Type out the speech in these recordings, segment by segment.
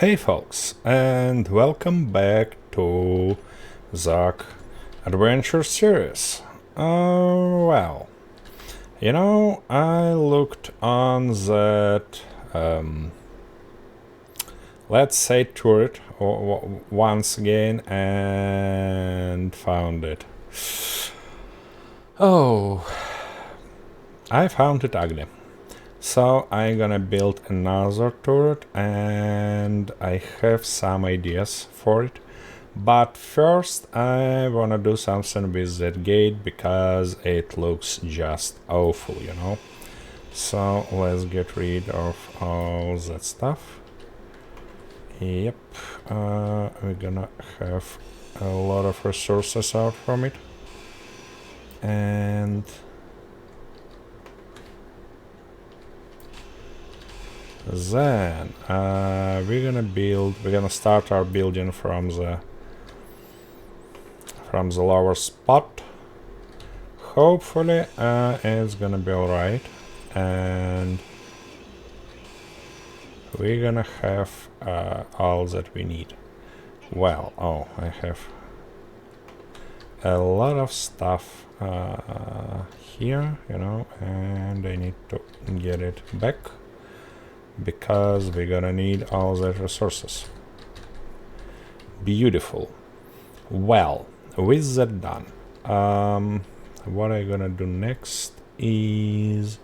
Hey folks, and welcome back to Zack Adventure Series. Well, I looked on that, let's say turret once again and found it. Oh, I found it ugly. So I'm gonna build another turret and I have some ideas for it. But first I wanna do something with that gate because it looks just awful, So let's get rid of all that stuff. Yep, we're gonna have a lot of resources out from it. And then we're gonna start our building from the lower spot. Hopefully it's gonna be alright, and we're gonna have all that we need. Well, I have a lot of stuff here, and I need to get it back because we're gonna need all the resources. Beautiful. Well, with that done, what I'm gonna do next is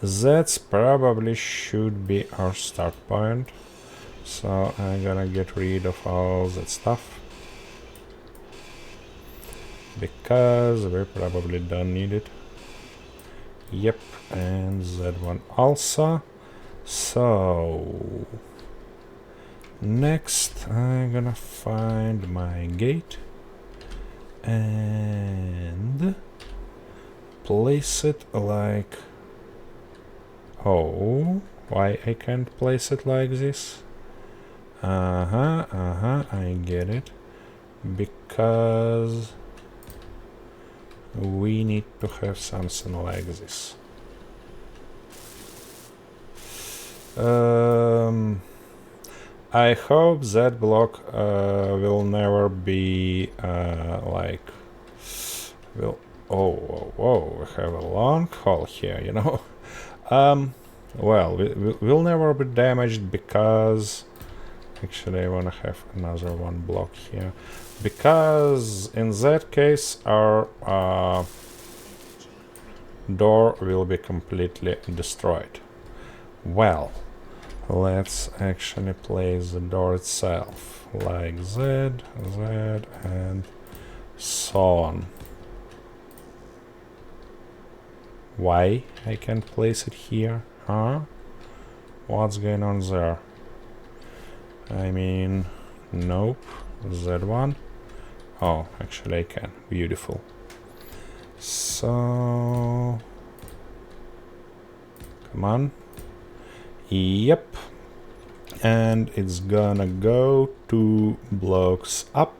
that's probably should be our start point. So I'm gonna get rid of all that stuff because we probably don't need it. Yep, and that one also. So next I'm gonna find my gate and place it like... Oh, why I can't place it like this? I get it. Because we need to have something like this. I hope that block will never be like... Will... Oh, we have a long hole here, Well, we'll never be damaged because... Actually, I want to have another one block here. Because in that case, our door will be completely destroyed. Well, let's actually place the door itself. Like that, and so on. Why I can't place it here? Huh? What's going on there? I mean, nope. That one. Oh, actually I can. Beautiful. So... Come on. Yep. And it's gonna go 2 blocks up.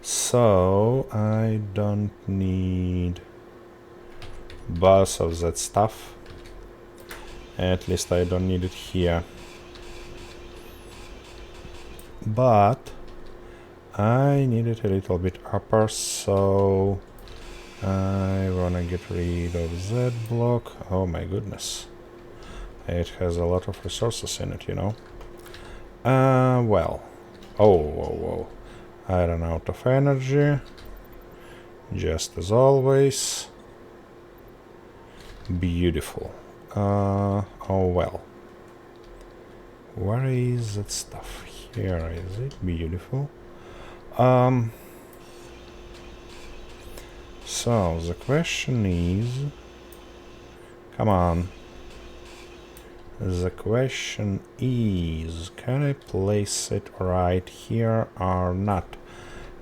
So I don't need both of that stuff. At least I don't need it here. But I need it a little bit upper, so I wanna get rid of that block. Oh my goodness. It has a lot of resources in it, Well. Oh. I ran out of energy. Just as always. Beautiful. Oh well. Where is that stuff? Here is it. Beautiful. So the question is... Come on. The question is, can I place it right here or not?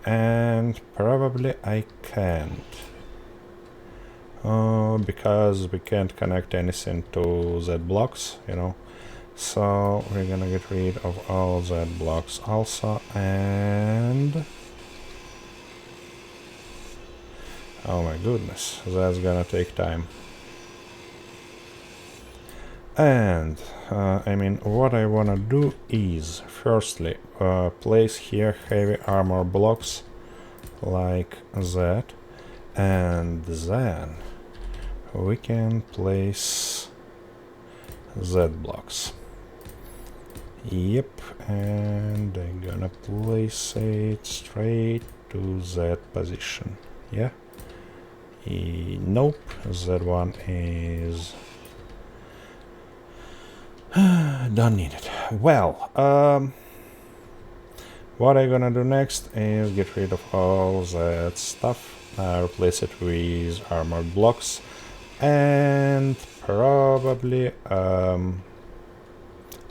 And probably I can't. Because we can't connect anything to that blocks, So we're gonna get rid of all that blocks also, and... Oh my goodness, that's gonna take time. And I mean, what I wanna do is firstly place here heavy armor blocks like that, and then we can place Z blocks. Yep, and I'm gonna place it straight to that position. Yeah. Nope, that one is don't need it. Well, what I'm gonna do next is get rid of all that stuff, replace it with armored blocks, and probably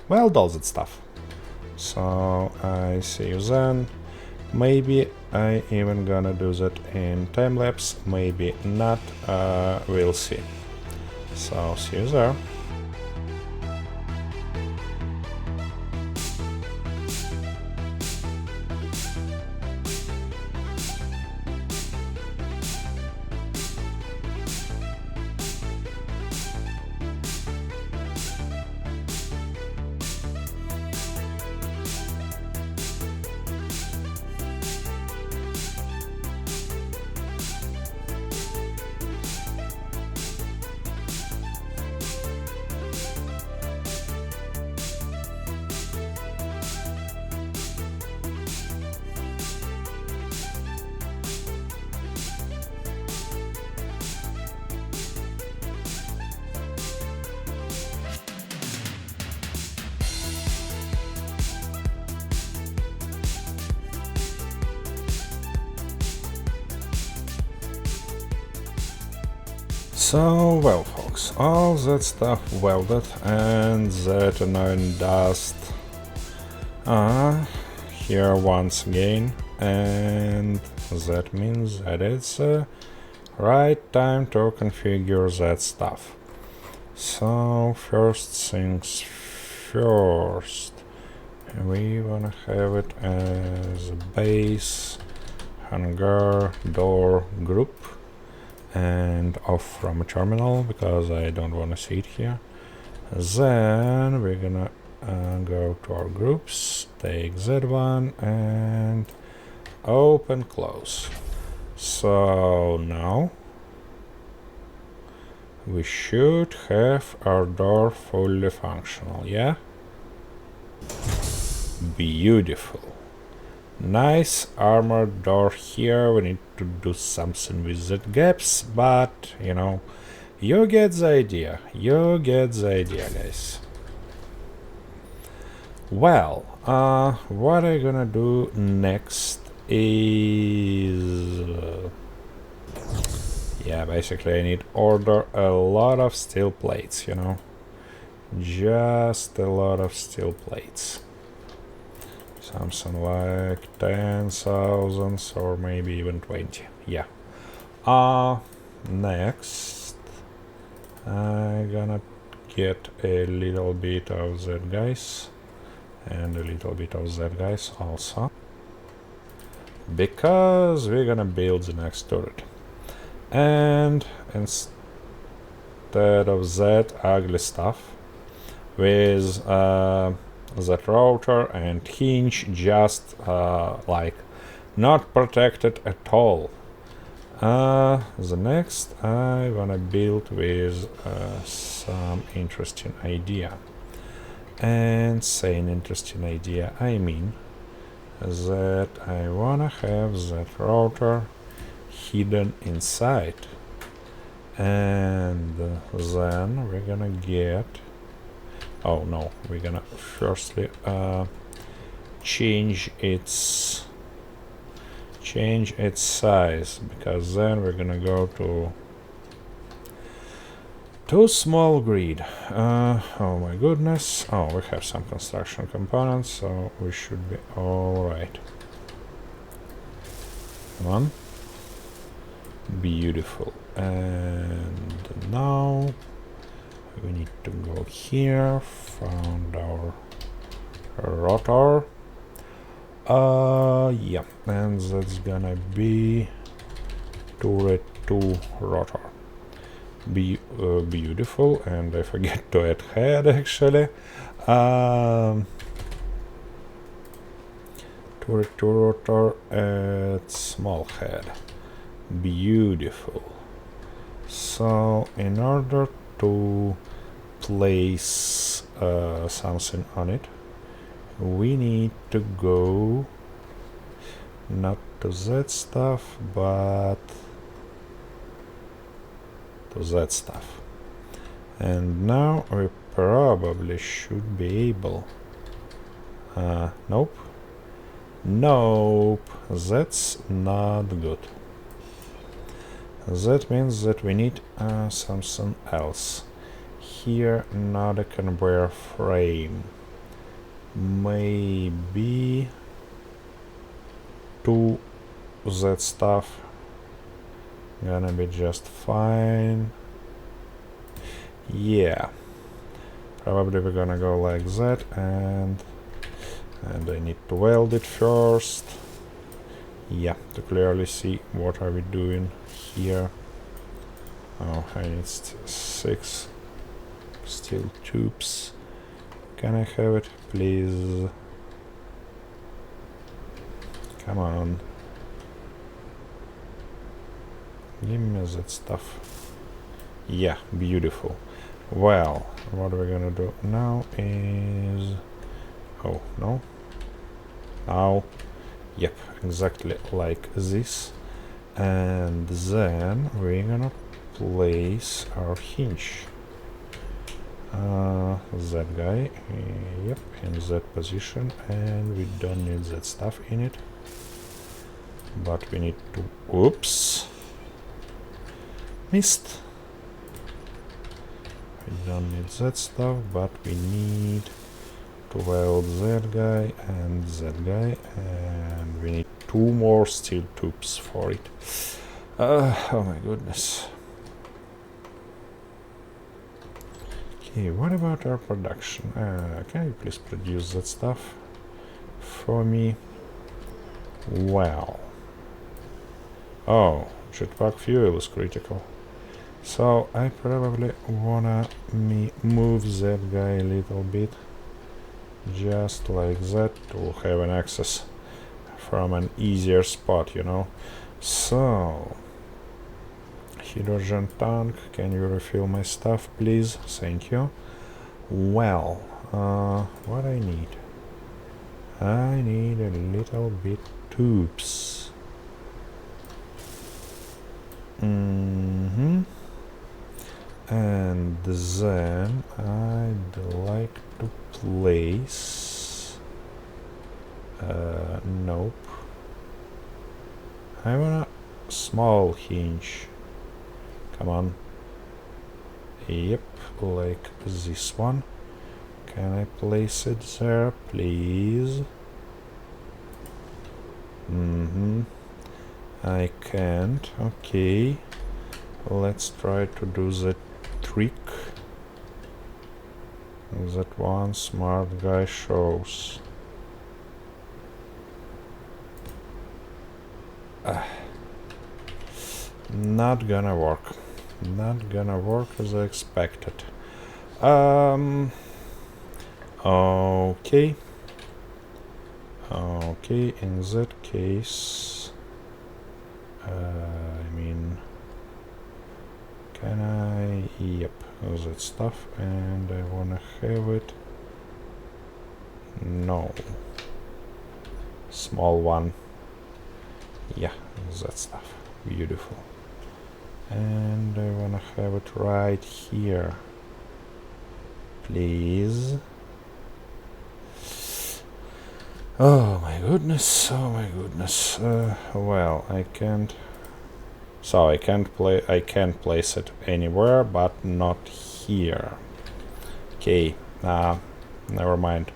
weld all that stuff. So I see you then. Maybe I even gonna do that in time lapse, maybe not, we'll see. So see you there. So, well folks, all that stuff welded and that annoying dust here once again, and that means that it's right time to configure that stuff. So first things first, we wanna have it as a base, hangar, door, group, and off from a terminal because I don't want to see it here. Then we're gonna go to our groups, take that one and open close. So now we should have our door fully functional, yeah? Beautiful. Nice armored door here. We need to do something with the gaps, but you know, you get the idea. You get the idea, guys. Well, what I'm gonna do next is yeah, basically I need order a lot of steel plates, you know, just a lot of steel plates. Something like 10,000 or maybe even 20. Yeah. Next, I'm gonna get a little bit of that guys and a little bit of that guys also, because we're gonna build the next turret. And instead of that ugly stuff with that router and hinge just like not protected at all. The next I wanna build with some interesting idea. And saying interesting idea, I mean that I wanna have that router hidden inside, and then we're gonna get we're gonna firstly change its size, because then we're gonna go to small grid. Oh my goodness. Oh, we have some construction components, so we should be all right. Come on. Beautiful. And now we need to go here, found our rotor. Yeah, and that's gonna be turret 2 rotor. Beautiful, and I forget to add head actually. Turret to rotor, add small head. Beautiful. So in order to place something on it, we need to go not to that stuff, but to that stuff. And now we probably should be able... nope. Nope, that's not good. That means that we need something else. Here, not a conveyor frame. Maybe to that stuff gonna be just fine. Yeah, probably we're gonna go like that, and I need to weld it first. Yeah, to clearly see what are we doing here. Oh, I need 6 steel tubes. Can I have it, please? Come on. Give me that stuff. Yeah, beautiful. Well, what we're gonna do now is... Oh, no. Now. Yep, exactly like this. And then we're gonna place our hinge. That guy, yep, in that position, and we don't need that stuff in it. But we need to... Oops! Missed! We don't need that stuff, but we need to weld that guy and that guy, and we need 2 more steel tubes for it. Oh my goodness. Okay, what about our production? Can you please produce that stuff for me? Well. Oh, jetpack fuel is critical. So I probably wanna move that guy a little bit. Just like that, to have an access from an easier spot, you know. So, hydrogen tank, can you refill my stuff, please? Thank you. Well, what I need? I need a little bit tubes. And then I'd like to place... nope. I want a small hinge. Come on. Yep, like this one. Can I place it there, please? I can't. Okay. Let's try to do the trick that one smart guy shows. Not gonna work. Not gonna work as I expected. Okay. Okay, in that case... I mean... Can I... Yep, that stuff, and I wanna have it... No. Small one. Yeah, that stuff. Beautiful. And I wanna have it right here. Please. Oh my goodness, oh my goodness. Well, I can't... So I can't place it anywhere, but not here. Okay, never mind.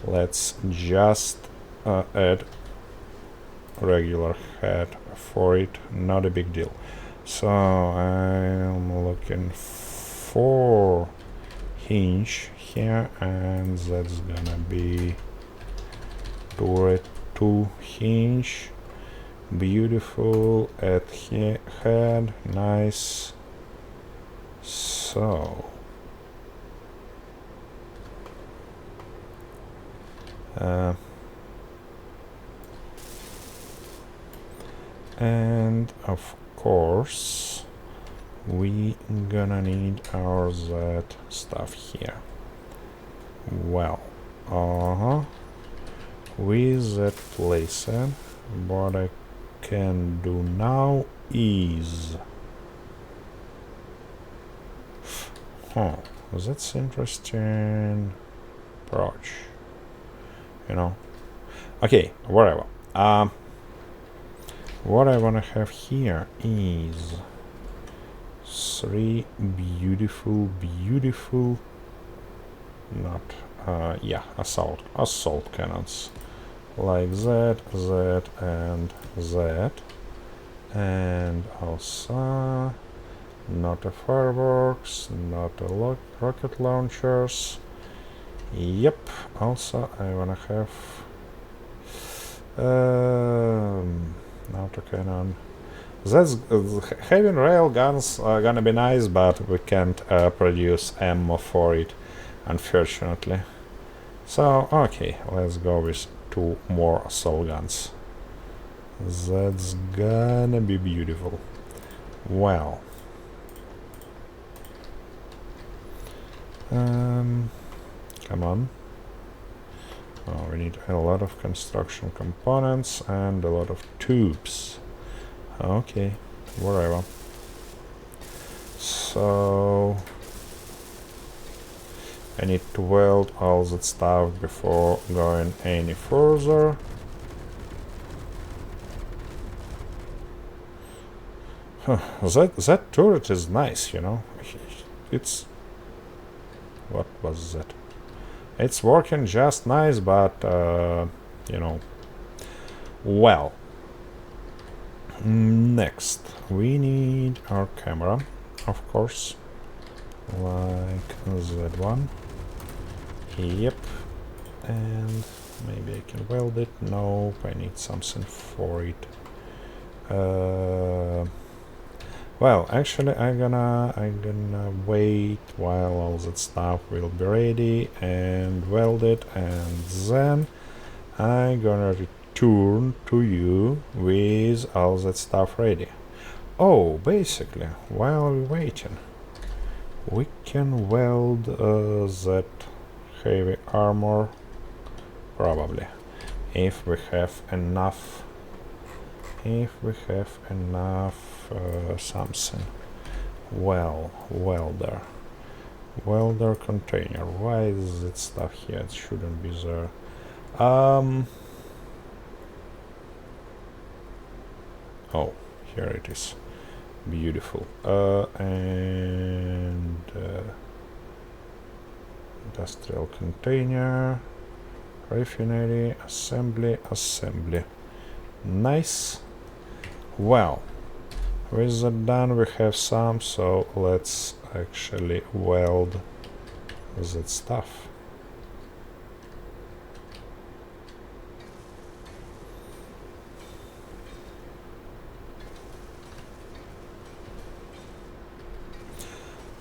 Let's just add regular head for it, not a big deal. So I'm looking for hinge here, and that's gonna be turret 2 hinge. Beautiful. At head, nice. So and of course we gonna need our that stuff here. Well, with that placer, what I can do now is that's interesting approach, you know. Okay, whatever. What I wanna have here is 3 beautiful not assault cannons like that, and that, and also not a fireworks, not a rocket launchers. Yep, also I wanna have autocannon. That's having rail guns are gonna be nice, but we can't produce ammo for it, unfortunately. So okay, let's go with 2 more assault guns. That's gonna be beautiful. Well, come on. Oh, we need a lot of construction components and a lot of tubes. Okay, whatever. So I need to weld all that stuff before going any further. That turret is nice, you know. It's... what was that? It's working just nice, but you know. Well, next we need our camera, of course, like that one. Yep, and maybe I can weld it. Nope, I need something for it. Well, actually, I'm gonna wait while all that stuff will be ready and weld it, and then I'm gonna return to you with all that stuff ready. Oh, basically, while we're waiting, we can weld that heavy armor, probably, if we have enough. Something. Well, welder container. Why is that stuff here? It shouldn't be there. Oh, here it is. Beautiful. And industrial container, refinery, assembly. Nice. Well, with that done, we have some, so let's actually weld that stuff.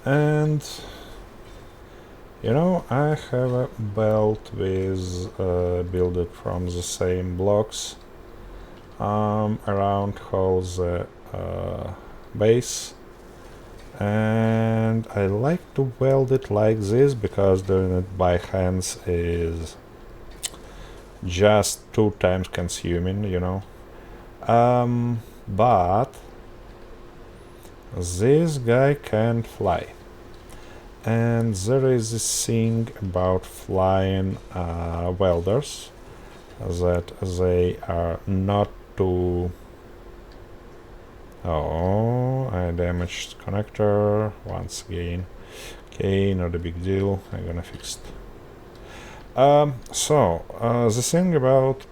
And you know, I have a belt with built it from the same blocks around whole the base, and I like to weld it like this because doing it by hands is just 2 times consuming, you know. But this guy can fly, and there is this thing about flying welders, that they are not too... Oh, I damaged connector once again. Okay, not a big deal, I'm gonna fix it. So, the thing about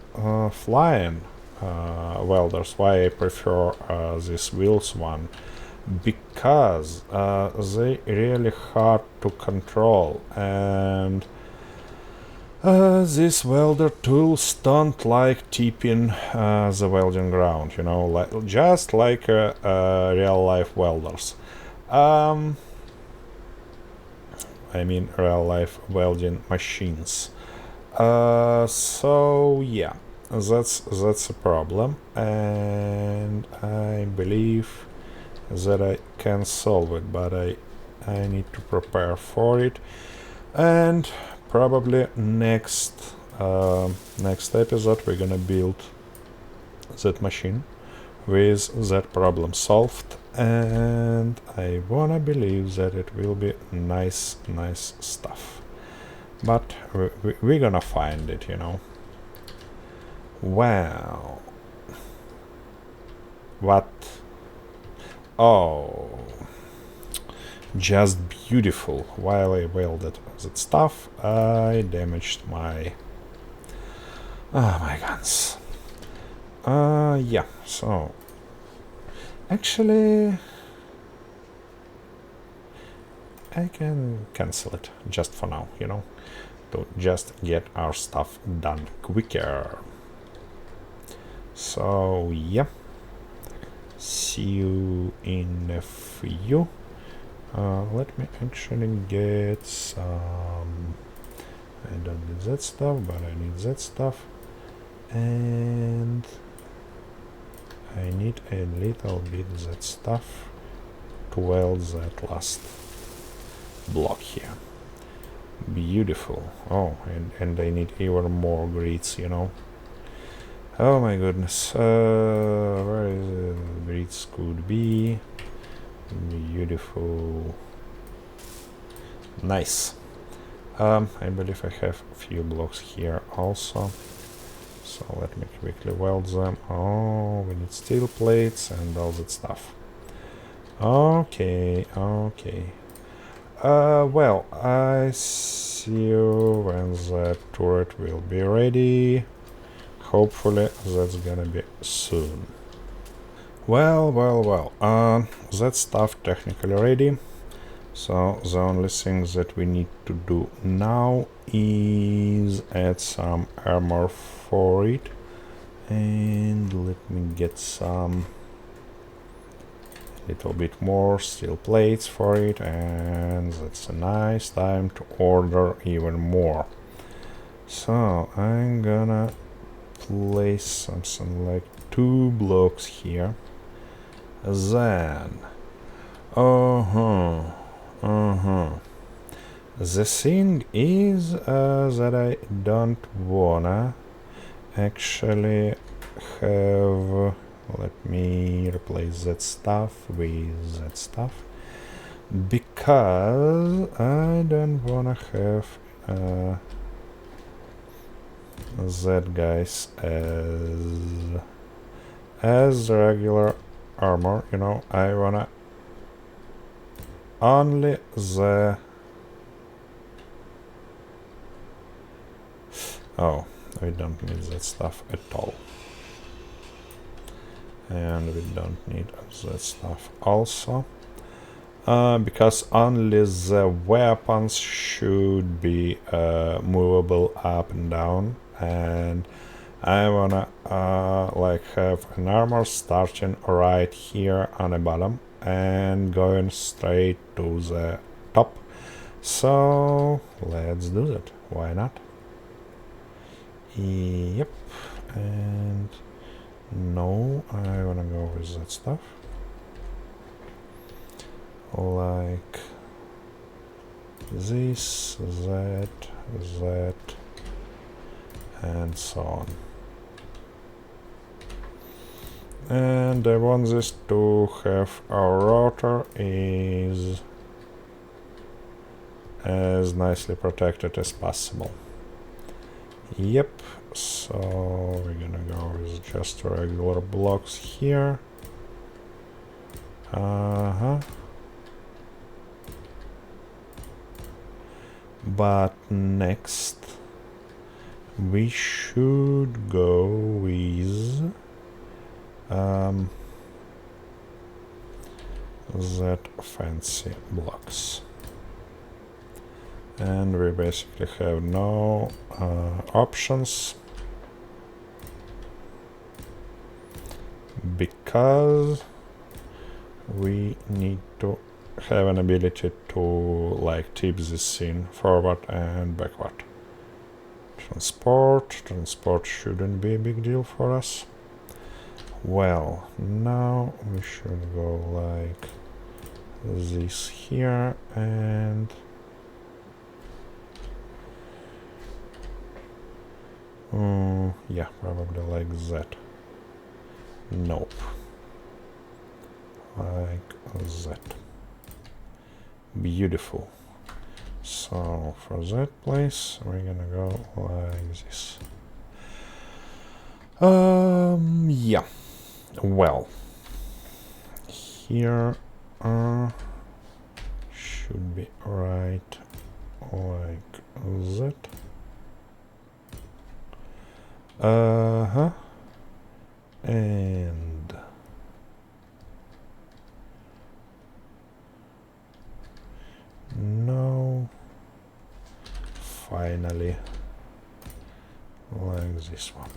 flying welders, why I prefer this wheels one, because they really hard to control, and these welder tools don't like tipping the welding ground, you know, just like real life welders. I mean real-life welding machines. So yeah, that's a problem, and I believe that I can solve it, but I need to prepare for it, and probably next episode we're gonna build that machine with that problem solved, and I wanna believe that it will be nice stuff. But we're gonna find it, you know. Wow. What? Oh. Just beautiful. While I welded that stuff, I damaged my... my guns. Yeah, so... Actually... I can cancel it, just for now, you know. To just get our stuff done quicker. So, yeah. See you in a few. Let me actually get some... I don't need that stuff, but I need that stuff. And... I need a little bit that stuff to weld that last block here. Beautiful. Oh, and I need even more grids, you know. Oh my goodness. Where is it? Grids could be. Beautiful. Nice. I believe I have a few blocks here also. So let me quickly weld them. Oh, we need steel plates and all that stuff. Okay. Well, I see you when the turret will be ready. Hopefully that's gonna be soon. Well, that stuff technically ready. So the only thing that we need to do now is add some armor for it. And let me get some little bit more steel plates for it, and that's a nice time to order even more. So I'm gonna place something like 2 blocks here. Then the thing is that I don't wanna actually have... Let me replace that stuff with that stuff, because I don't wanna have that guys as regular armor, you know. I wanna only the... Oh, we don't need that stuff at all. And we don't need that stuff also, because only the weapons should be movable up and down, and I wanna like have an armor starting right here on the bottom and going straight to the top. So let's do that. Why not? Yep. And no, I wanna go with that stuff. Like this, that, and so on. And I want this to have our rotor is as nicely protected as possible. Yep, so we're gonna go with just regular blocks here. But next we should go with that fancy blocks. And we basically have no options, because we need to have an ability to like tip this scene forward and backward. Transport shouldn't be a big deal for us. Well, now we should go like this here and yeah, probably like that. Nope. Like that. Beautiful. So for that place we're gonna go like this. Yeah. Well, here should be right like that. And now finally like this one.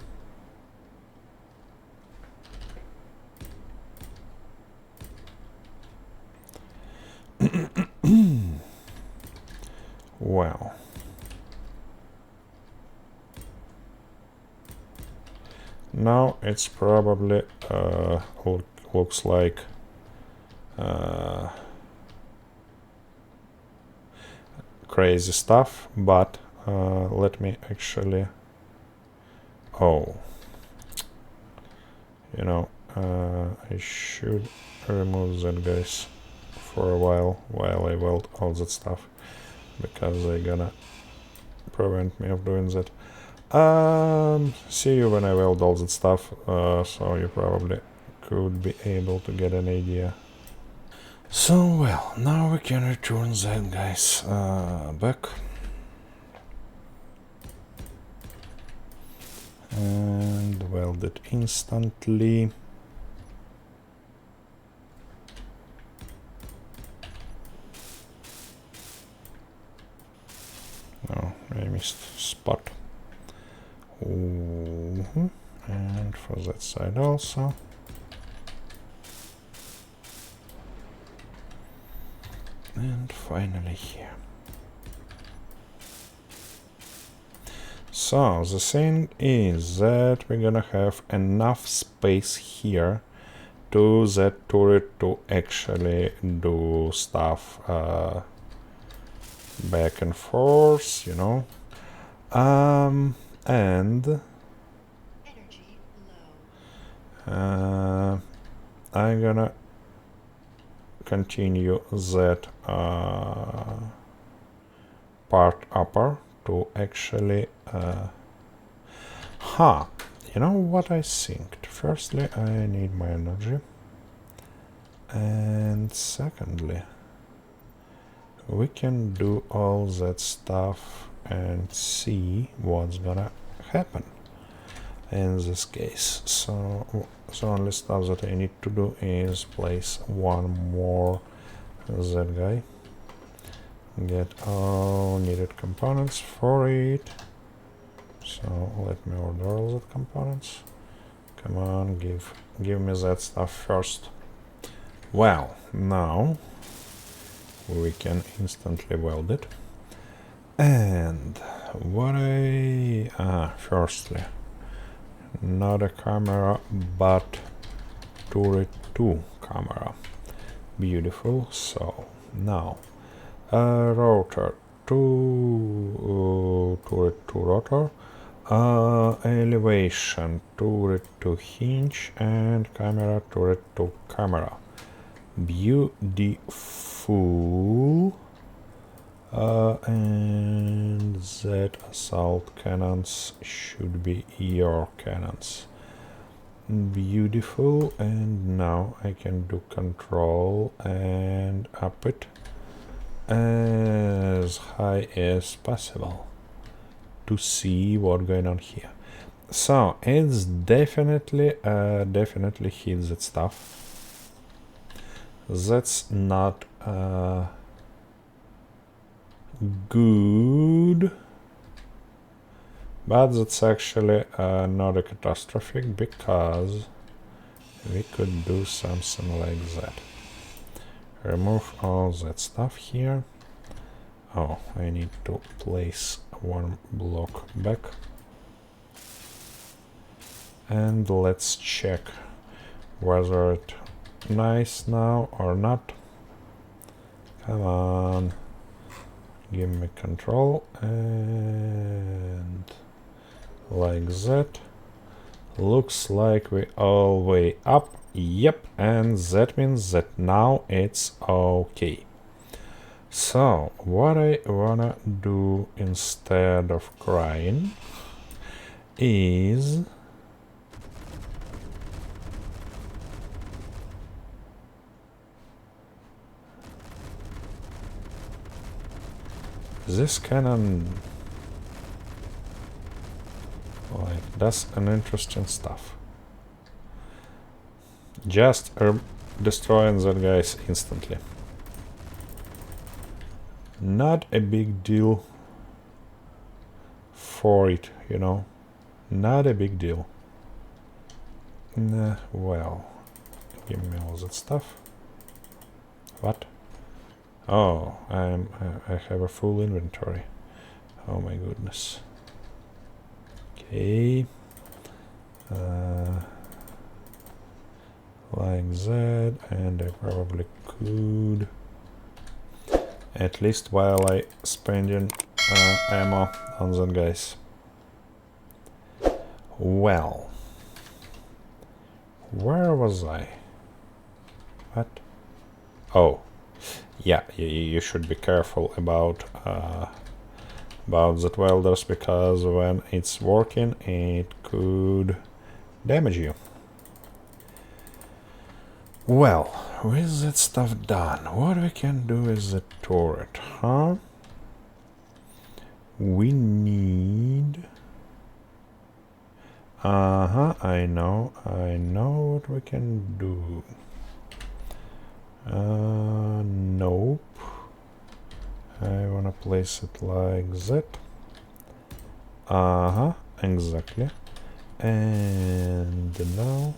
Well, now it's probably looks like crazy stuff, but let me actually you know, I should remove that guys for a while I weld all that stuff, because they're gonna prevent me of doing that. See you when I weld all that stuff, so you probably could be able to get an idea. So, well, now we can return that guys back. And weld it instantly. Oh, I missed spot. And for that side also. And finally here. So the thing is that we're gonna have enough space here to that turret to actually do stuff back and forth, you know. And energy low. I'm gonna continue that part upper to actually you know what I think? Firstly, I need my energy, and secondly, we can do all that stuff and see what's gonna happen in this case. So the only stuff that I need to do is place one more that guy, get all needed components for it. So let me order all the components. Come on, give me that stuff first. Well, now we can instantly weld it. And what firstly, not a camera, but turret 2 camera. Beautiful. So now rotor to turret to rotor, elevation turret to hinge, and camera turret to camera. Beautiful. And that assault cannons should be your cannons. Beautiful. And now I can do control and up it as high as possible to see what's going on here. So it's definitely hits that stuff. That's not good, but that's actually not a catastrophic, because we could do something like that. remove all that stuff here. Oh, I need to place one block back. And let's check whether it's nice now or not. Come on. Give me control. And like that. Looks like we all way up. Yep, and that means that now it's okay. So, what I wanna do instead of crying is this cannon like does an interesting stuff. Just destroying that guys instantly. Not a big deal for it, you know. Not a big deal. Nah, well, give me all that stuff. What? Oh, I have a full inventory. Oh my goodness. Okay. Like that, and I probably could, at least while I spending ammo on them guys. Well, where was I? What? Oh, yeah, you should be careful about that welders, because when it's working it could damage you. Well, with that stuff done, what we can do is the turret, huh? We need... I know what we can do. Nope. I wanna place it like that. Exactly. And now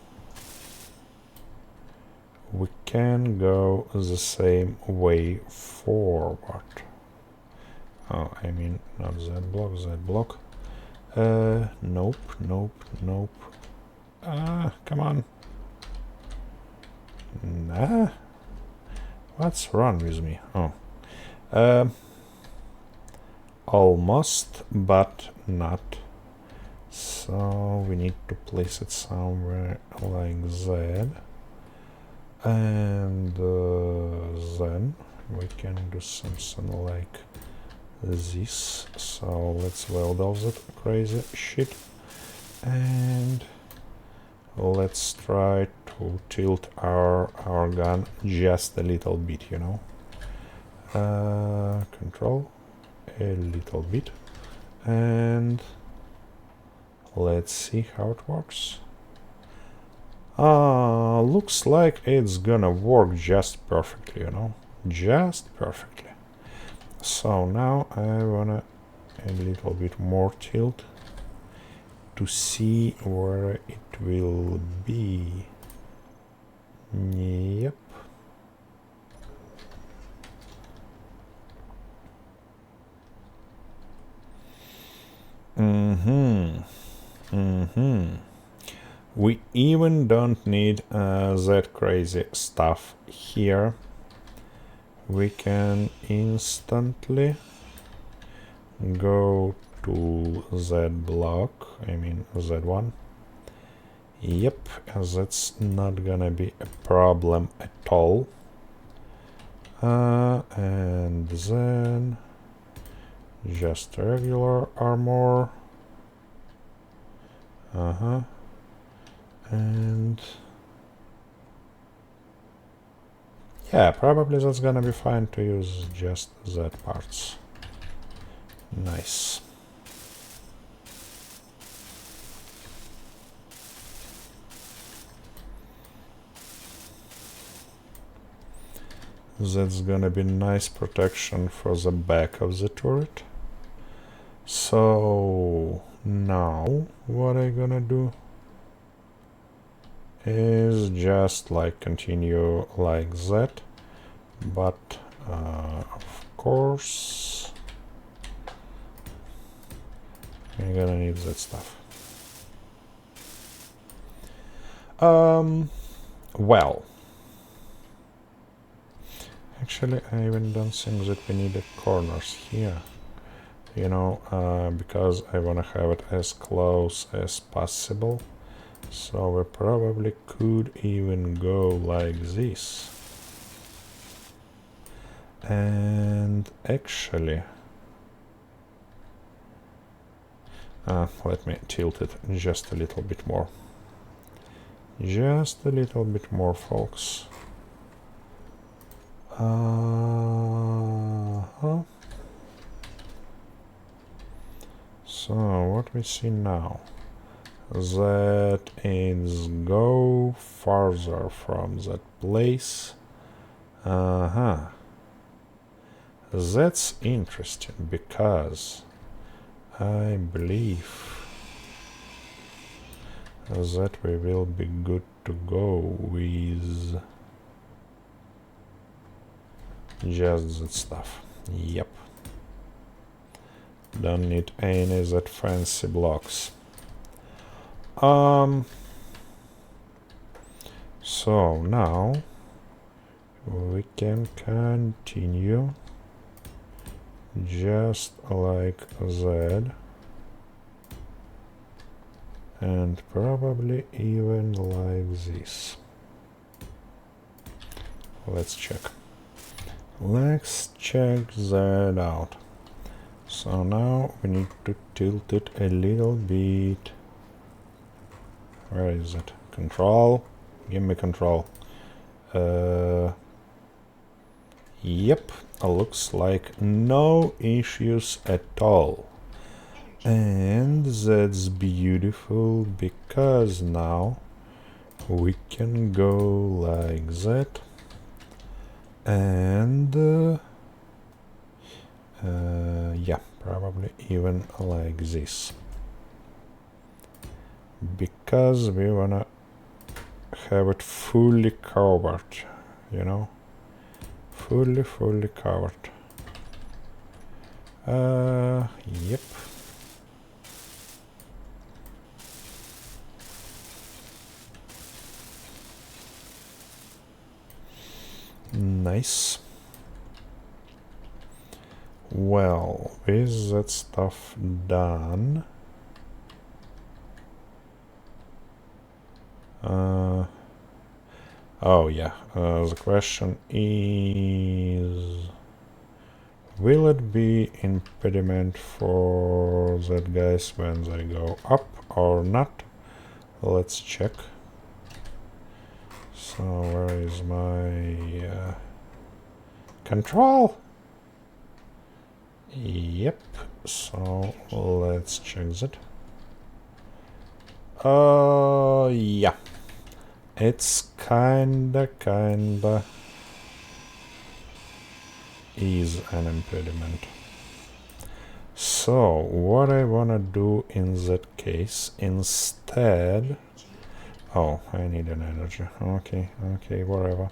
we can go the same way forward. Oh, I mean, not that block, that block. Nope. Come on. Nah. What's wrong with me? Oh. Almost, but not. So we need to place it somewhere like that. And then we can do something like this. So let's weld all that crazy shit. And let's try to tilt our gun just a little bit, you know. Control a little bit, and let's see how it works. Looks like it's gonna work just perfectly, you know, just perfectly. So now I wanna a little bit more tilt to see where it will be. Yep. We even don't need that crazy stuff here. We can instantly go to that block, I mean that one. Yep, that's not gonna be a problem at all. And then just regular armor. And yeah, probably that's gonna be fine to use just that parts. Nice. That's gonna be nice protection for the back of the turret. So now what I'm gonna do is just like continue like that, but of course I'm gonna need that stuff. Well, actually I even don't think that we need the corners here, you know, because I wanna have it as close as possible. So we probably could even go like this. And actually, let me tilt it just a little bit more. Just a little bit more, folks. So what we see now, that is go farther from that place. That's interesting, because I believe that we will be good to go with just that stuff. Yep. Don't need any of that fancy blocks. So now we can continue just like that, and probably even like this. Let's check. Let's check that out. So now we need to tilt it a little bit. Where is it? Control? Give me control. Yep, looks like no issues at all. And that's beautiful, because now we can go like that. And yeah, probably even like this, because we wanna have it fully covered, you know, fully covered. Yep. Nice. Well, with that stuff done, oh yeah, the question is, will it be impediment for that guys when they go up or not? Let's check. So where is my control? Yep, so let's check that. Yeah, it's kinda is an impediment. So what I wanna do in that case instead, oh, I need an energy. Okay, whatever.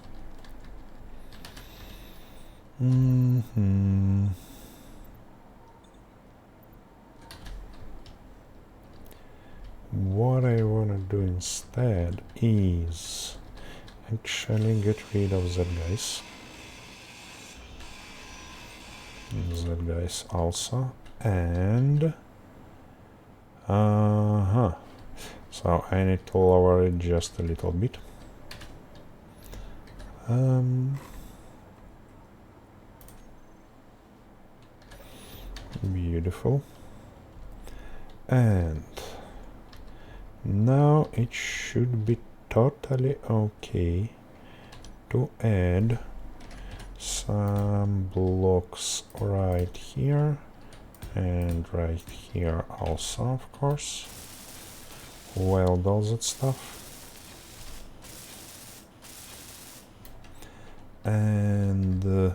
What I wanna do instead is actually get rid of that guys. That guys also, and so I need to lower it just a little bit. Beautiful. And now it should be totally okay to add some blocks right here and right here also, of course. Weld all that stuff. And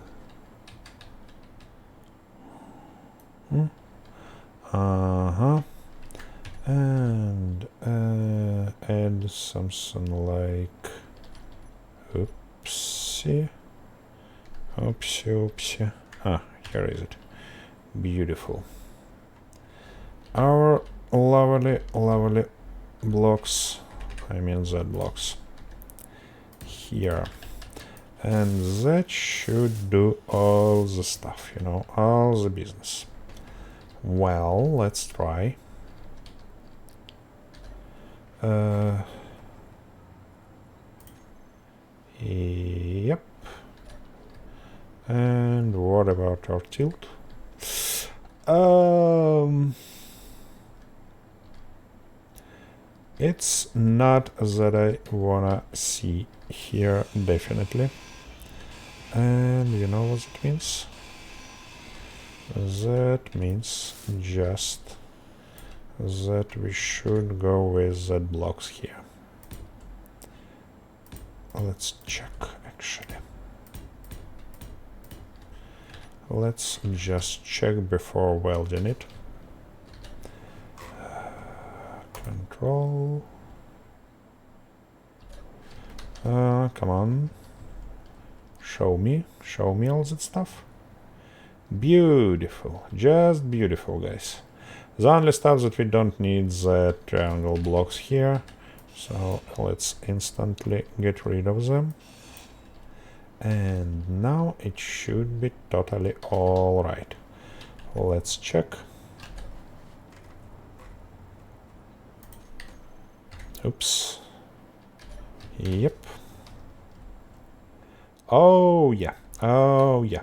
and add something like, oopsie, Oopsie, oopsie. Ah, here is it. Beautiful. Our lovely, lovely blocks, I mean Z blocks, here. And that should do all the stuff, you know, all the business. Well, let's try. Yep. And what about our tilt? It's not that I wanna see here, definitely. And you know what it means? That means just that we should go with Z blocks here. Let's check, actually. Let's just check before welding it. Control. Come on. Show me all that stuff. Beautiful, just beautiful, guys. The only stuff that we don't need the triangle blocks here, so let's instantly get rid of them. And now it should be totally all right. Let's check. Oops. Yep. Oh yeah. Oh yeah.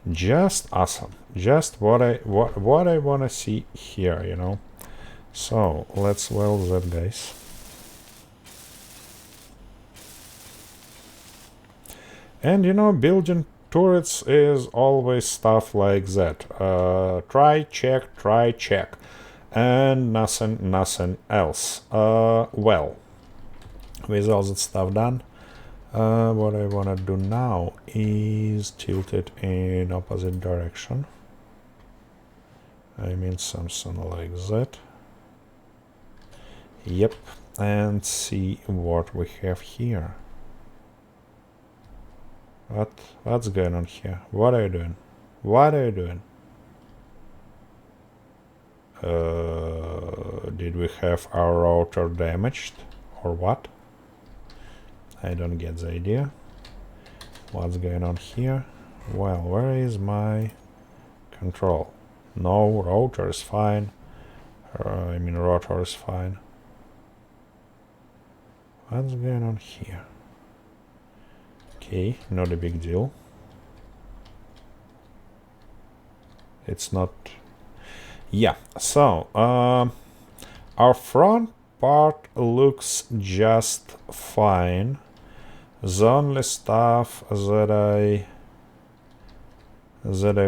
Just awesome. Just what I want to see here, you know. So let's weld that, guys. And you know, building turrets is always stuff like that. Try, check, and nothing else. Well, with all that stuff done, what I wanna do now is tilt it in opposite direction. I mean something like that. Yep, and see what we have here. What's going on here? What are you doing? What are you doing? Did we have our router damaged? Or what? I don't get the idea. What's going on here? Well, where is my control? No, router is fine. I mean, rotor is fine. What's going on here? Okay, not a big deal. It's not... Yeah, so, our front part looks just fine. The only stuff that I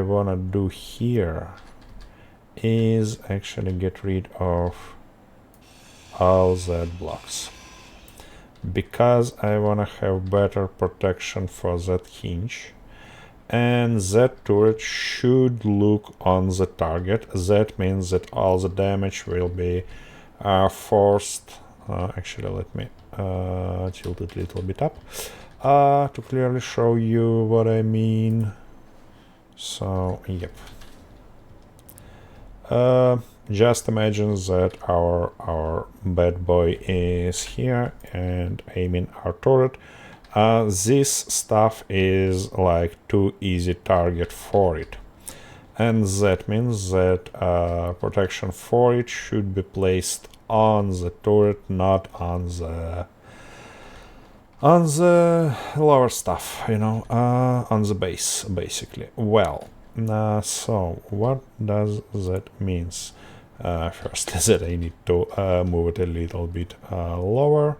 wanna do here is actually get rid of all that blocks, because I wanna have better protection for that hinge, and that turret should look on the target. That means that all the damage will be forced. Actually, let me tilt it a little bit up to clearly show you what I mean. So, yep. Just imagine that our bad boy is here and aiming our turret. This stuff is like too easy target for it, and that means that protection for it should be placed on the turret, not on the lower stuff, you know, on the base, basically. Well, so what does that means? First, that I need to move it a little bit lower.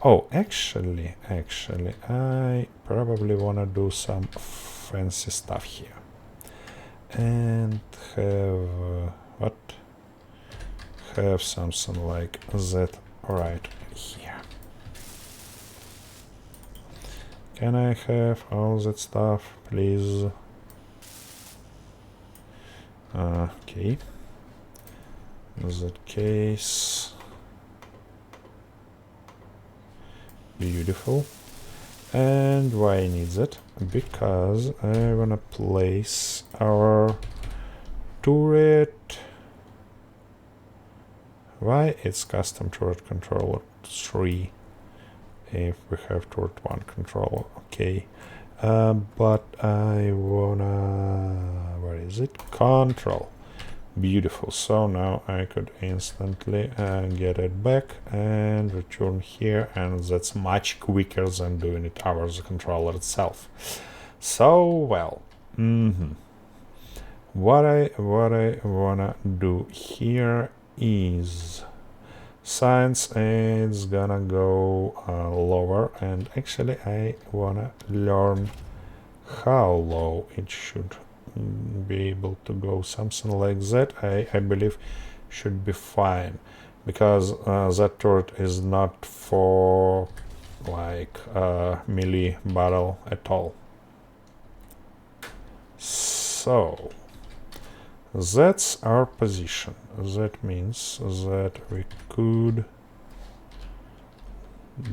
Oh, actually, I probably wanna do some fancy stuff here and have something like that right here. Can I have all that stuff, please? Okay. In that case, beautiful. And why I need that? Because I wanna place our turret. Why it's custom turret controller 3 if we have turret 1 controller? Okay. But I wanna... where is it? Control. Beautiful. So now I could instantly get it back and return here, and that's much quicker than doing it over the controller itself. So, well, what I wanna do here is, since it's gonna go lower, and actually I wanna learn how low it should be able to go. Something like that, I believe should be fine, because that turret is not for like melee battle at all. So that's our position. That means that we could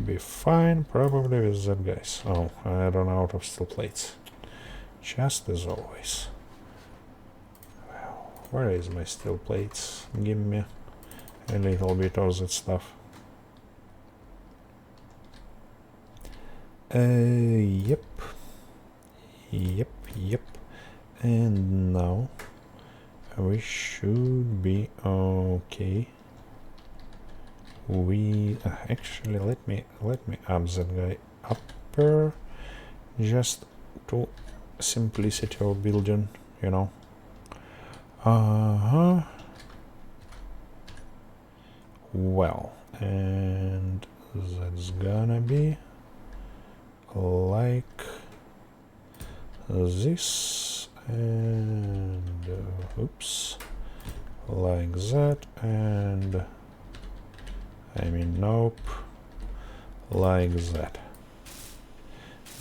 be fine probably with that, guys. Oh, I run out of steel plates, just as always. Well, where is my steel plates? Give me a little bit of that stuff. Yep. And now we should be okay. We actually let me up that guy upper, just to simplicity of building, you know. Well, and that's gonna be like this, and oops, like that, and I mean nope, like that.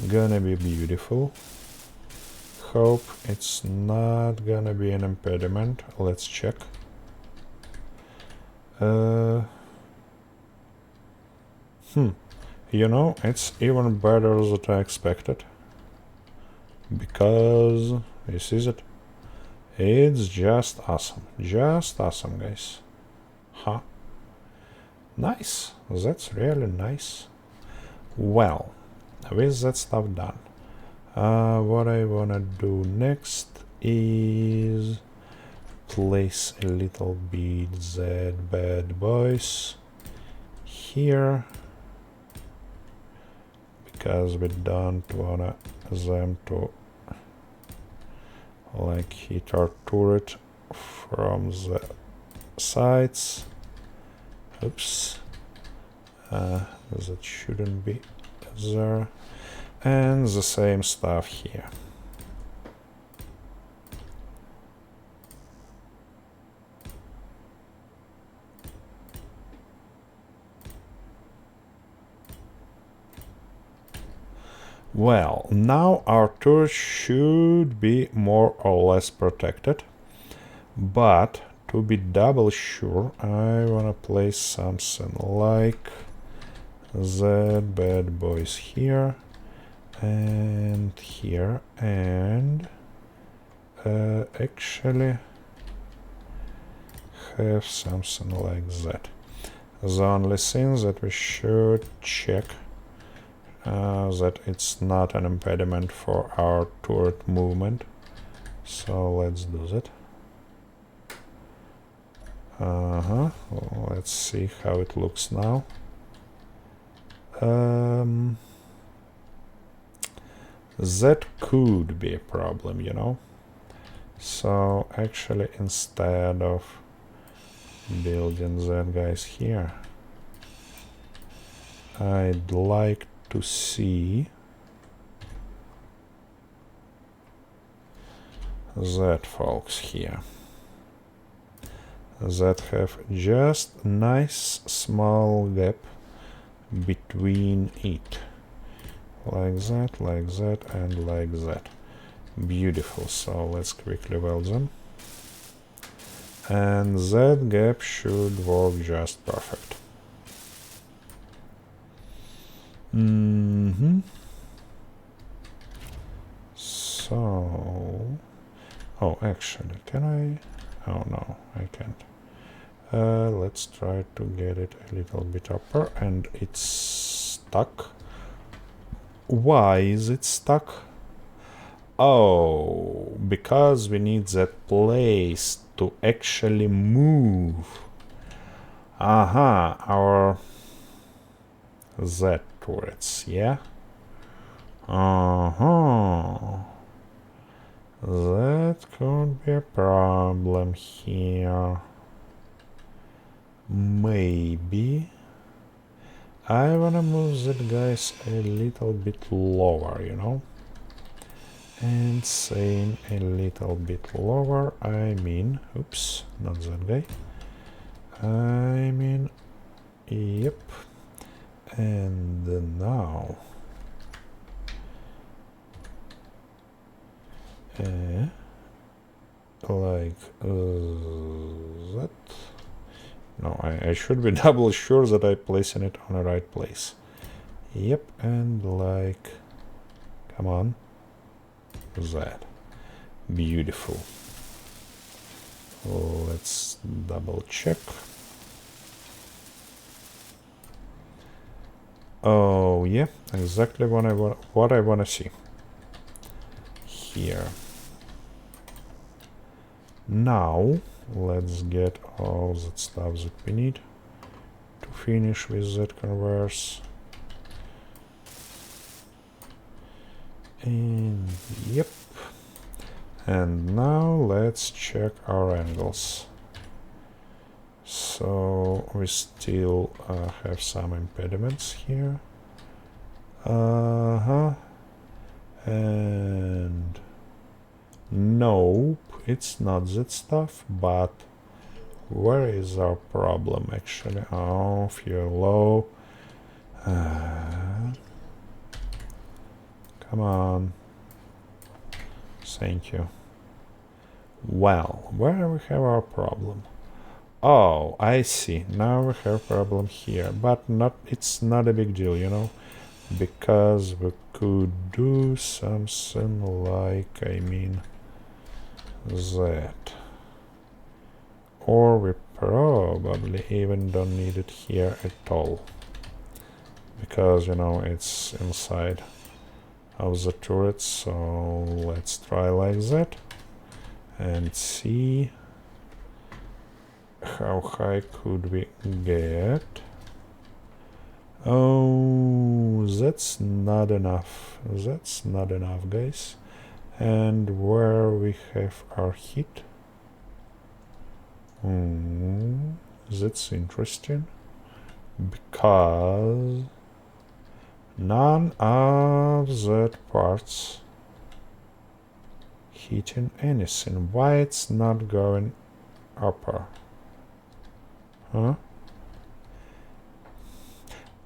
Gonna be beautiful. Hope it's not gonna be an impediment. Let's check. You know, it's even better than I expected, because you see that it's just awesome, guys. Huh? Nice. That's really nice. Well, with that stuff done, what I wanna do next is place a little bit that bad boys here, because we don't wanna them to like hit our turret from the sides. Oops, that shouldn't be there. And the same stuff here. Well, now our turret should be more or less protected, but to be double sure, I wanna place something like that bad boys here and here, and actually have something like that. The only thing that we should check that it's not an impediment for our turret movement. So let's do that. Let's see how it looks now. That could be a problem, you know. So actually, instead of building that guys here, I'd like to see that folks here that have just nice small gap between it, like that, and like that. Beautiful. So let's quickly weld them, and that gap should work just perfect. So... Oh, actually, can I? Oh, no, I can't. Let's try to get it a little bit upper, and it's stuck. Why is it stuck? Oh, because we need that place to actually move. Aha, our Z turrets, yeah? Uh-huh. That could be a problem here. Maybe I wanna move that guys a little bit lower, you know? And saying a little bit lower, I mean, oops, not that guy. I mean, yep. And now, like that. No, I should be double sure that I'm placing it on the right place. Yep, and like, come on, that. Beautiful. Let's double check. Oh yeah, exactly what I want to see. Here. Now, let's get all that stuff that we need to finish with that converse. And yep. And now let's check our angles. So we still have some impediments here. And nope, it's not that stuff, but where is our problem actually? Oh, fuel low. Come on. Thank you. Well, where we have our problem? Oh, I see. Now we have a problem here, but it's not a big deal, you know, because we could do something like, I mean, that. Or we probably even don't need it here at all, because, you know, it's inside of the turret. So let's try like that and see how high could we get. Oh, that's not enough. That's not enough, guys. And where we have our heat? That's interesting, because none of that parts hitting anything. Why it's not going upper? Huh?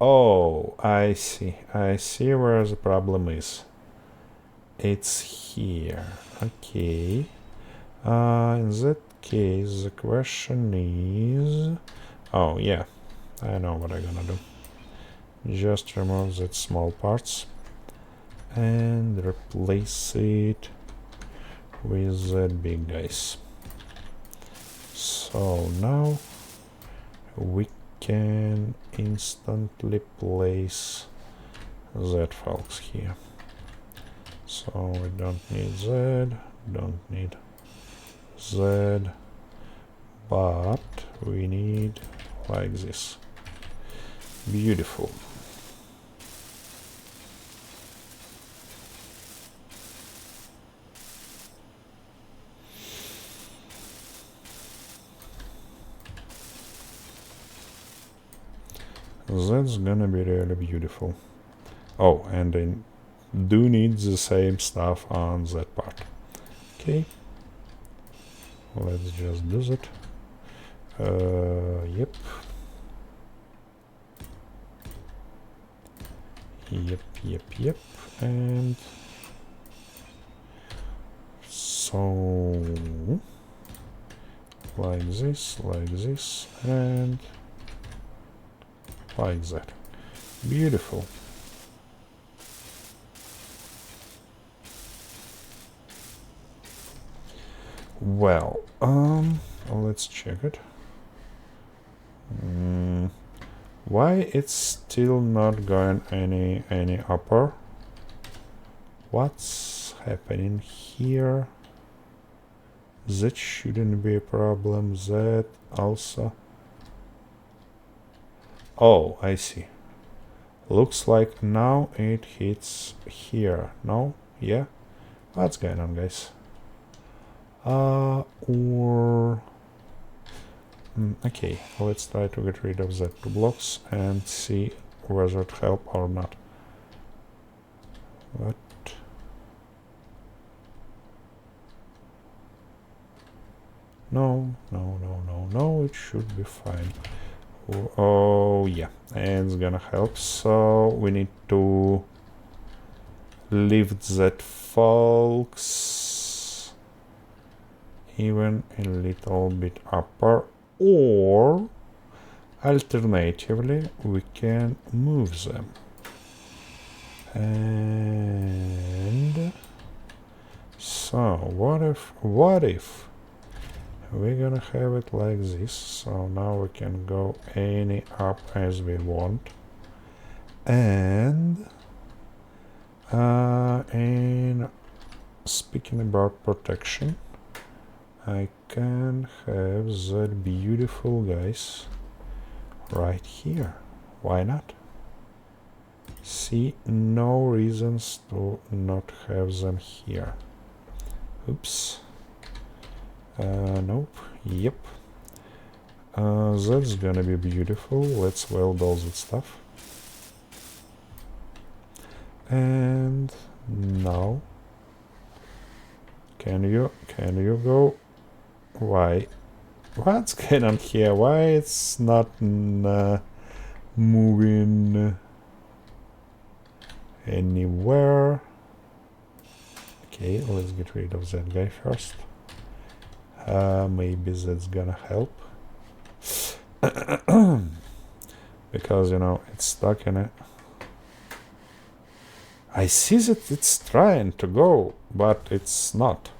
Oh, I see. I see where the problem is. It's here. Okay. In that case, the question is... Oh, yeah. I know what I'm gonna do. Just remove that small parts and replace it with that big guys. So now we can instantly place that folks here. So we don't need Z, don't need Z, but we need like this. Beautiful. That's gonna be really beautiful. Oh, and I do need the same stuff on that part. Okay. Let's just do that. Yep. Yep. And so like this, and like that. Beautiful. Well, let's check it. Why it's still not going any upper? What's happening here? That shouldn't be a problem. That also. Oh, I see. Looks like now it hits here. No? Yeah? What's going on, guys? Okay, let's try to get rid of that 2 blocks and see whether it helps or not. What? No, it should be fine. Oh, yeah, it's gonna help. So we need to lift that, folks, even a little bit upper, or alternatively we can move them. And so what if we're gonna have it like this? So now we can go any up as we want, and speaking about protection, I can have that beautiful guys right here. Why not? See, no reasons to not have them here. Oops. Nope. Yep. That's gonna be beautiful. Let's weld all that stuff. And now, can you go? Why? What's going on here? Why it's not moving anywhere? Okay, let's get rid of that guy first. Maybe that's gonna help. Because, you know, it's stuck in it. I see that it's trying to go, but it's not.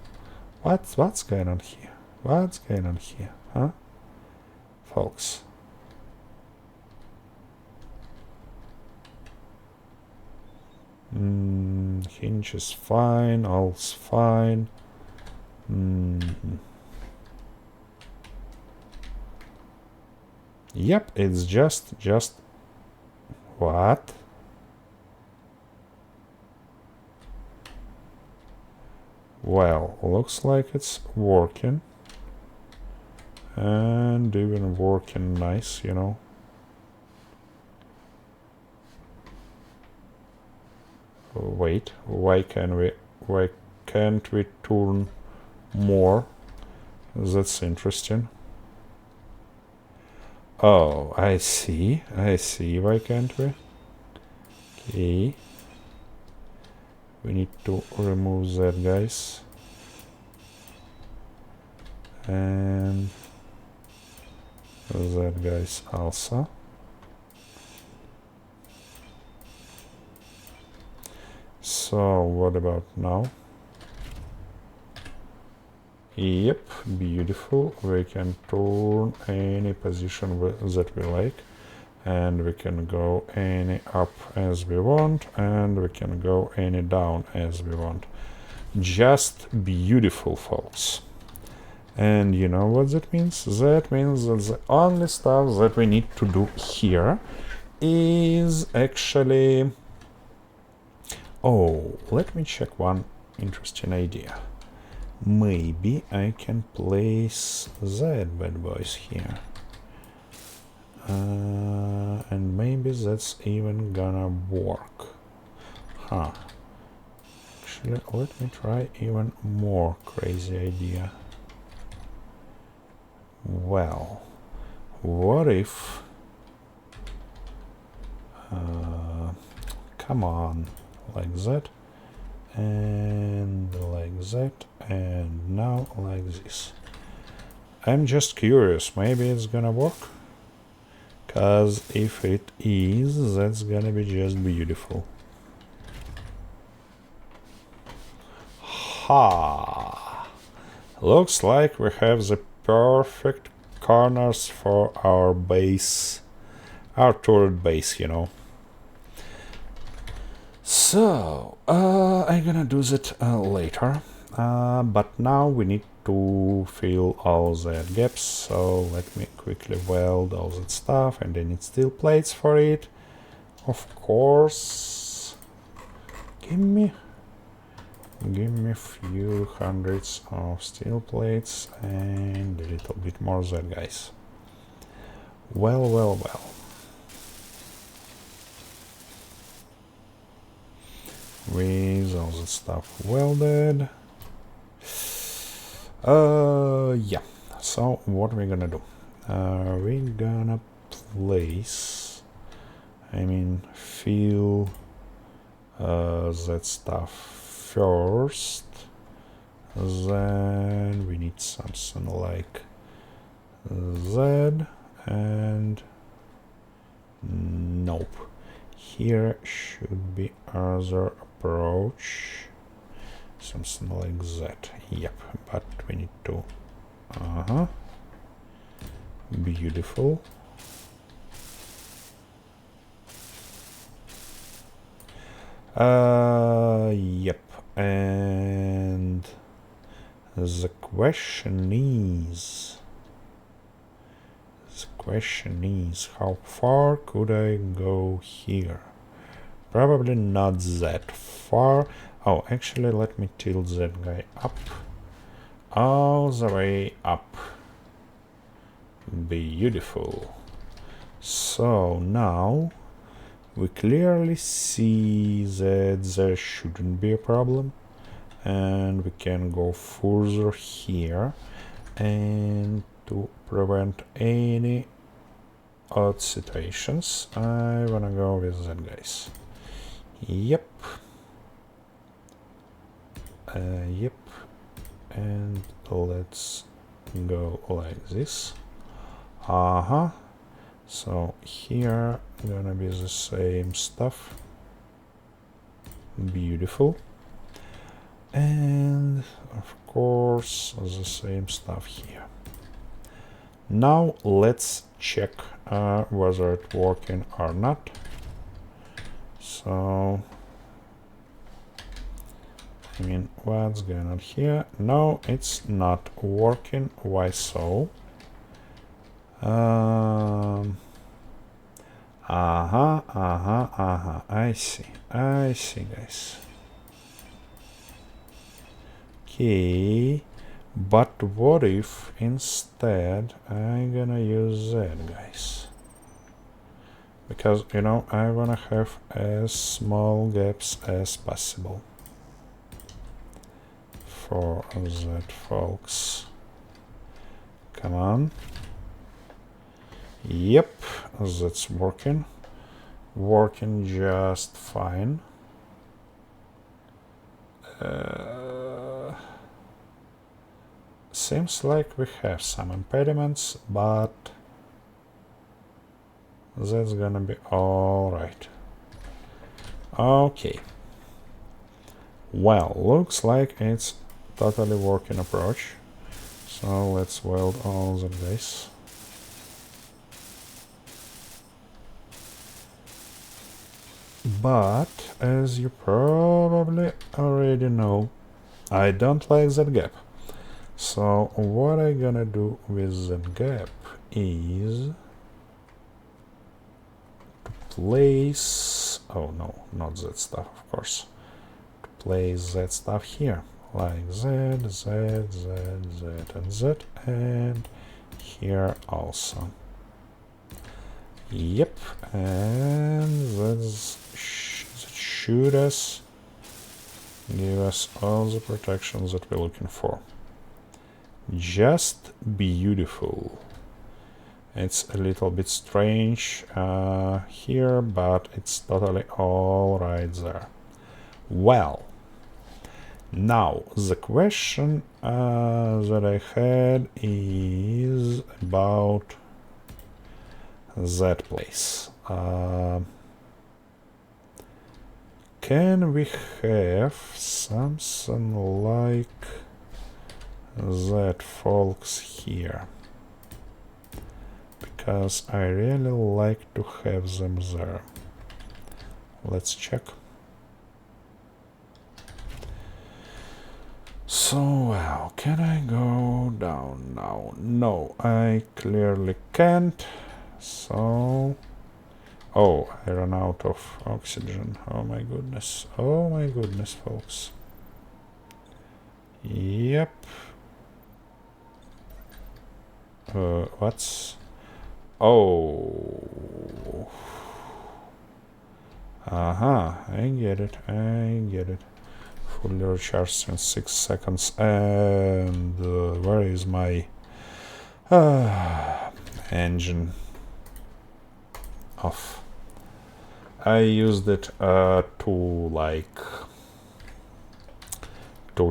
What's going on here? What's going on here, huh? Folks. Hinge is fine, all's fine. Yep, it's just what? Well, looks like it's working. And even working nice, you know. Wait, why can't we turn more? That's interesting. Oh, I see, why can't we? Okay. We need to remove that, guys. And that guys also. So what about now? Yep, beautiful. We can turn any position that we like, and we can go any up as we want, and we can go any down as we want. Just beautiful, folks. And you know what that means? That means that the only stuff that we need to do here is actually... Oh, let me check one interesting idea. Maybe I can place that bad boys here. And maybe that's even gonna work. Huh. Actually, let me try even more crazy idea. Well, what if... come on, like that, and like that, and now like this. I'm just curious, maybe it's gonna work? Cause if it is, that's gonna be just beautiful. Ha! Looks like we have the perfect corners for our base, our turret base, you know. So, I'm gonna do that later, but now we need to fill all the gaps, so let me quickly weld all that stuff, and I need steel plates for it, of course. Give me a few hundreds of steel plates and a little bit more of that, guys. Well. With all that stuff welded. Yeah. So what we're gonna do? We're gonna place, fill that stuff first. Then we need something like that, and nope. Here should be other approach, something like that. Yep, but we need to beautiful. Yep, and the question is how far could I go here? Probably not that far. Oh, actually, let me tilt that guy up. All the way up. Beautiful. So now we clearly see that there shouldn't be a problem, and we can go further here, and to prevent any odd situations, I wanna go with that, guys. Yep. Yep. And let's go like this. So here gonna be the same stuff. Beautiful. And of course the same stuff here. Now let's check whether it's working or not. So what's going on here? No, it's not working. Why so? I see, guys. Okay, but what if instead I'm gonna use that, guys? Because, I wanna have as small gaps as possible for that, folks. Come on. Yep, that's working just fine. Seems like we have some impediments, but that's gonna be all right. Okay. Well, looks like it's totally working approach. So let's weld all the guys. But as you probably already know, I don't like that gap. So what I'm gonna do with that gap is to place, oh no, not that stuff, of course, to place that stuff here, like that, and that, and here also. Yep, and that should give us all the protections that we're looking for. Just beautiful. It's a little bit strange here, but it's totally all right there. Well, now the question that I had is about that place. Can we have something like that folks here, because I really like to have them there. Let's check. So, well, can I go down now? No, I clearly can't. So... Oh, I ran out of oxygen. Oh my goodness. Oh my goodness, folks. Yep. What's... Oh... I get it, I get it. Fully recharged in 6 seconds. And where is my engine? Off. I used it to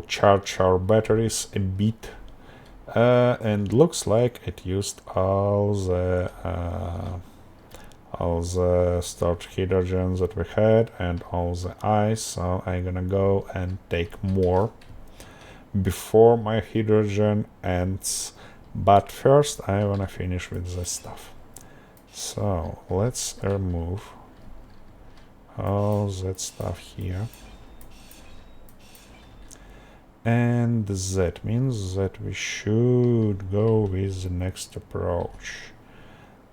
charge our batteries a bit, and looks like it used all the stored hydrogen that we had and all the ice, so I'm gonna go and take more before my hydrogen ends. But first I wanna finish with this stuff. So let's remove all that stuff here. And that means that we should go with the next approach.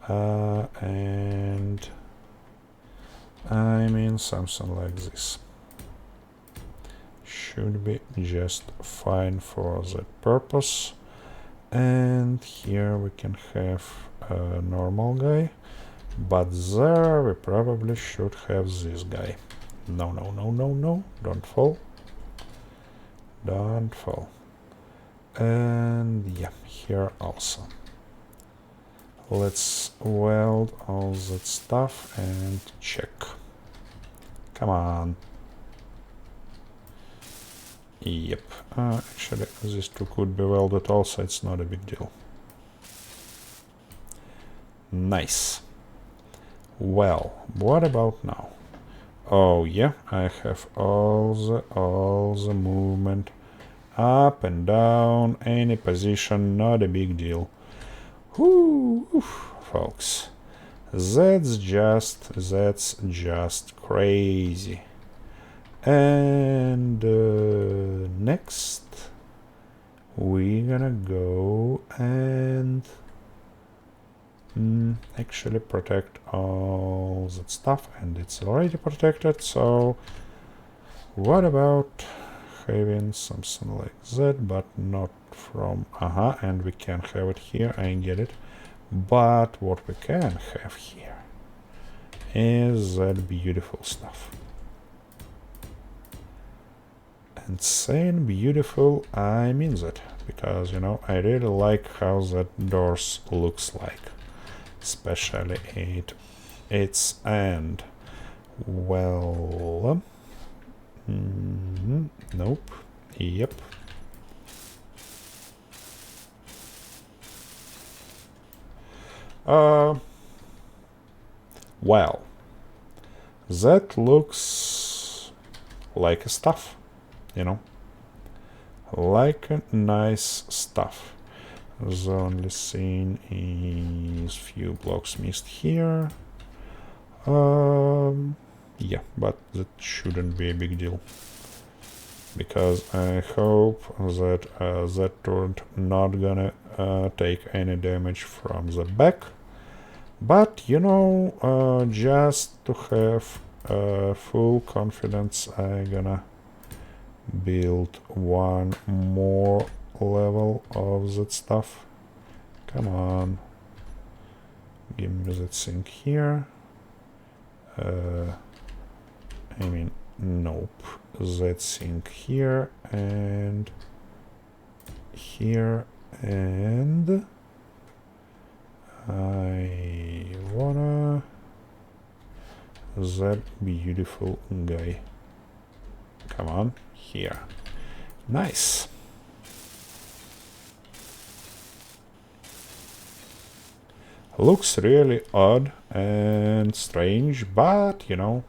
And I mean something like this. Should be just fine for that purpose. And here we can have a normal guy, but there we probably should have this guy. No, no, no, no, no, don't fall. Don't fall. And yeah, here also. Let's weld all that stuff and check. Come on. Yep. Actually, these two could be welded also, it's not a big deal. Nice. Well, what about now? Oh yeah, I have all the movement up and down, any position, not a big deal. Whoo, folks, that's just crazy. And next we're gonna go and actually protect all that stuff, and it's already protected. So what about having something like that, but not from and we can have it here, I get it. But what we can have here is that beautiful stuff. And saying beautiful, I mean that, because, you know, I really like how that doors looks like, especially at its end. Well, nope. Yep. Well, that looks like a stuff, you know, like a nice stuff. The only thing is few blocks missed here. Yeah, but that shouldn't be a big deal, because I hope that that turret not gonna take any damage from the back. But, you know, just to have full confidence, I'm gonna build one more level of that stuff. Come on, give me that thing here. I mean, nope, that thing here and here, and I wanna that beautiful guy. Come on, here. Nice. Looks really odd and strange, but, you know,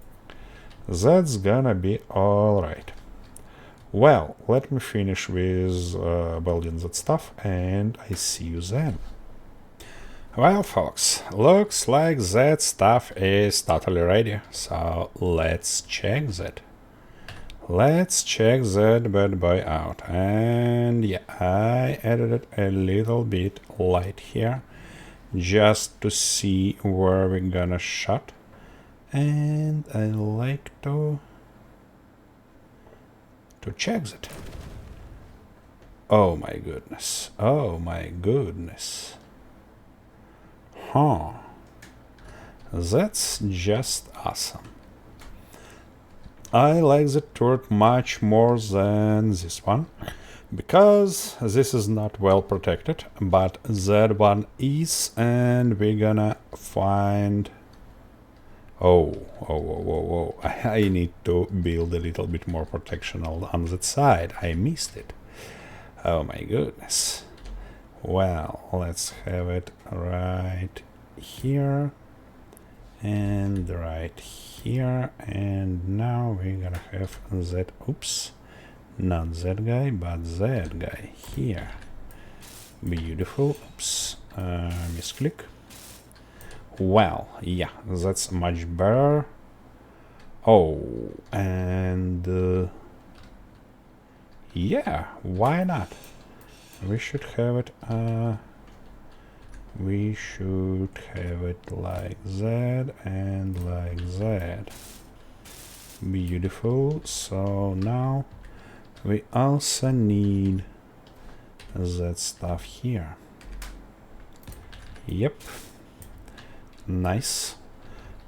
that's gonna be alright. Well, let me finish with building that stuff, and I see you then. Well, folks, looks like that stuff is totally ready, so let's check that. Let's check that bad boy out. And yeah, I added it a little bit light here, just to see where we're gonna shot. And I like to check that. Oh my goodness. Oh my goodness. Huh. That's just awesome. I like the turret much more than this one, because this is not well protected, but that one is, and we're gonna find... Oh, I need to build a little bit more protection on that side. I missed it. Oh my goodness. Well, let's have it right here and right here, and now we're gonna have that, oops, not that guy, but that guy here. Beautiful. Oops, misclick. Well, yeah, that's much better. Oh, and yeah, why not? We should have it like that and like that. Beautiful. So now we also need that stuff here. Yep. Nice.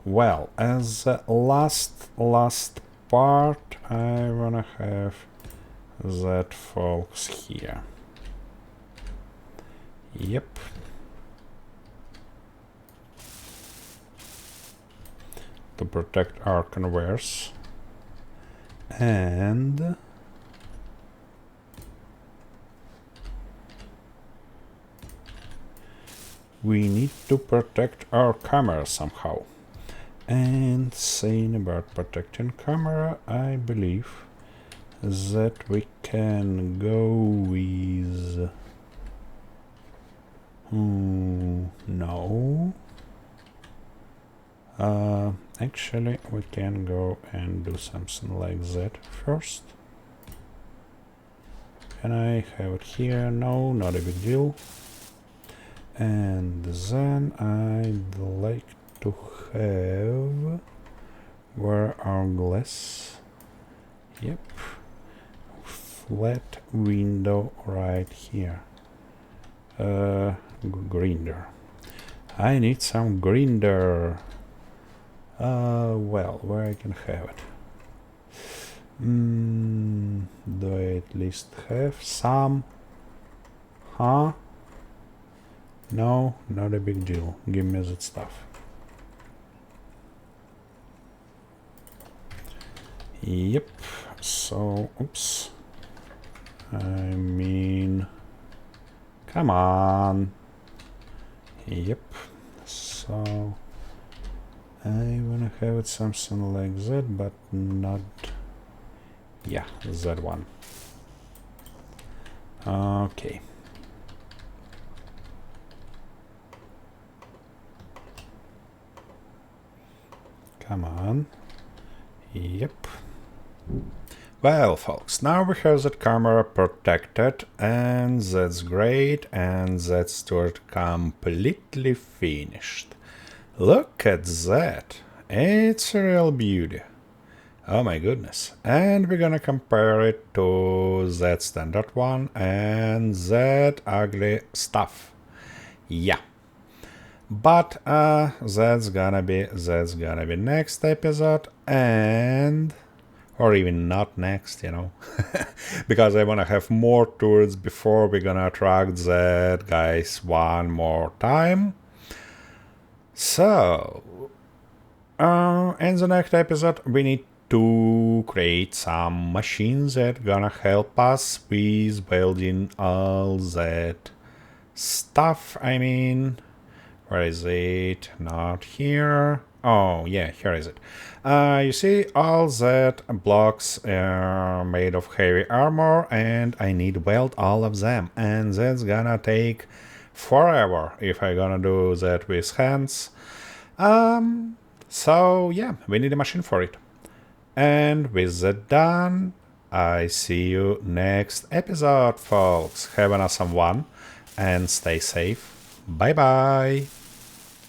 Well, as the last part, I wanna have that folks here. Yep. To protect our conveyors. And we need to protect our camera somehow. And saying about protecting camera, I believe that we can go with... no. Actually, we can go and do something like that first. Can I have it here? No, not a big deal. And then I'd like to have... where our glass? Yep. Flat window right here. Grinder. I need some grinder. Well, where I can have it? Do I at least have some? Huh? No, not a big deal. Give me that stuff. Yep. So, oops. I mean... come on. Yep. So... I wanna have it something like that, but not... yeah, that one. Okay. Come on. Yep. Well, folks, now we have that camera protected, and that's great, and that's turret completely finished. Look at that. It's a real beauty. Oh my goodness. And we're gonna compare it to that standard one and that ugly stuff. Yeah. But that's gonna be next episode, and or even not next, you know. Because I wanna have more turrets before we're gonna attract that guys one more time. So, in the next episode, we need to create some machines that gonna help us with building all that stuff. I mean, where is it? Not here. Oh, yeah, here is it. You see all that blocks are made of heavy armor, and I need weld all of them, and that's gonna take forever if I gonna do that with hands. So yeah, we need a machine for it. And with that done, I see you next episode, folks. Have an awesome one and stay safe. Bye bye.